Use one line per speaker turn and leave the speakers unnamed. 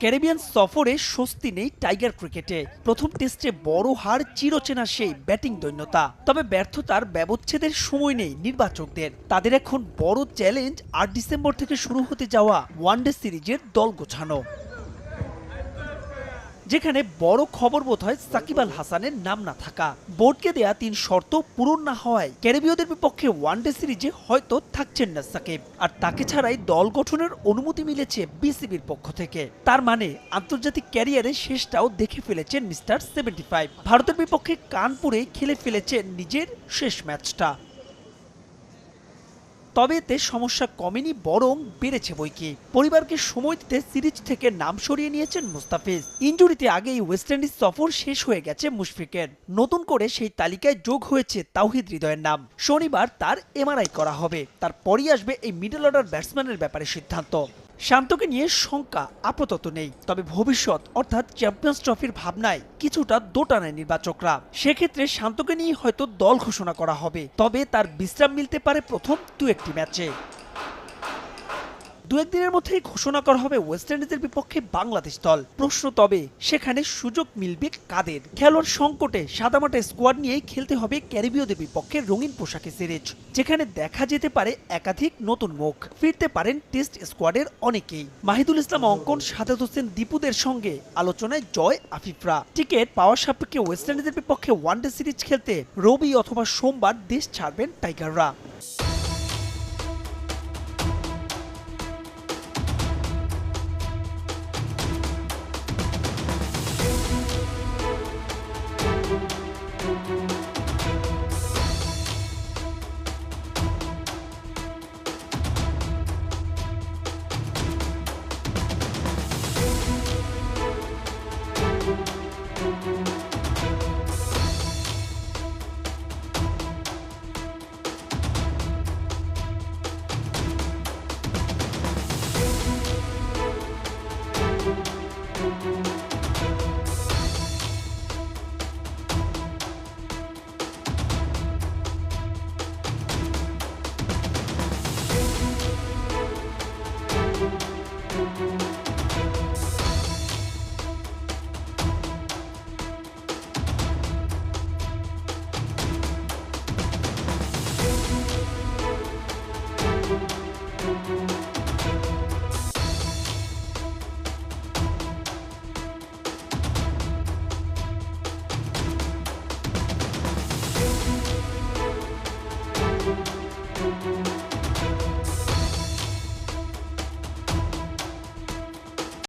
Caribbean সফরে স্বস্তি নেই টাইগার ক্রিকেটে। প্রথম টেস্টে বড় হার চিরচেনা সেই ব্যাটিং দৈন্যতা। তবে ব্যর্থতার ব্যবচ্ছেদের সময় নেই নির্বাচকদের। তাদের এখন বড় চ্যালেঞ্জ ৮ ডিসেম্বর থেকে শুরু হতে যাওয়া ওয়ানডে সিরিজের দল গোছানো, যেখানে বড় খবর বোধ হয় সাকিব আল হাসানের নাম না থাকা। বোর্ডকে দেয়া ৩ শর্ত পূরণ না হওয়ায় ক্যারিবীয়দের বিপক্ষে ওয়ানডে সিরিজে হয়তো থাকছেন না সাকিব। আর তাকে ছাড়াই দল গঠনের অনুমতি মিলেছে বিসিবির পক্ষ থেকে। তার মানে আন্তর্জাতিক ক্যারিয়ারের শেষটাও দেখে ফেলেছেন মিস্টার ৭৫। ভারতের বিপক্ষে কানপুরে খেলে ফেলেছেন নিজের শেষ ম্যাচটা। তবে এতে সমস্যা কমেনি, বরং বেড়েছে বইকি। পরিবারকে সময় দিতে সিরিজ থেকে নাম সরিয়ে নিয়েছেন মুস্তাফিজ। ইনজুরিতে আগেই ওয়েস্ট ইন্ডিজ সফর শেষ হয়ে গেছে মুশফিকের। নতুন করে সেই তালিকায় যোগ হয়েছে তাওহিদ হৃদয়ের নাম। শনিবার তার এমআরআই করা হবে। তারপরই আসবে এই মিডল অর্ডার ব্যাটসম্যানের ব্যাপারে সিদ্ধান্ত। শান্তকে নিয়ে শঙ্কা আপাতত নেই, তবে ভবিষ্যৎ অর্থাৎ চ্যাম্পিয়ন্স ট্রফির ভাবনায় কিছুটা দোটানায় নির্বাচকরা। সেক্ষেত্রে শান্তকে নিয়ে হয়তো দল ঘোষণা করা হবে, তবে তার বিশ্রাম মিলতে পারে প্রথম ২-১টি ম্যাচে। ২-১ দিনের মধ্যেই ঘোষণা করা হবে ওয়েস্ট ইন্ডিজের বিপক্ষে বাংলাদেশ দল। প্রশ্ন তবে সেখানে সুযোগ মিলবে কাদের? খেলোয়াড় সংকটে সাদামাটা স্কোয়াড নিয়েই খেলতে হবে ক্যারিবীয়দের বিপক্ষে রঙিন পোশাকে সিরিজ, যেখানে দেখা যেতে পারে একাধিক নতুন মুখ। ফিরতে পারেন টেস্ট স্কোয়াডের অনেকেই। মাহিদুল ইসলাম অঙ্কন, সাদাত হোসেন দীপুদের সঙ্গে আলোচনায় জয় আফিফরা। টিকিট পাওয়ার সাপেক্ষে ওয়েস্ট ইন্ডিজের বিপক্ষে ওয়ানডে সিরিজ খেলতে রবি অথবা সোমবার দেশ ছাড়বেন টাইগাররা।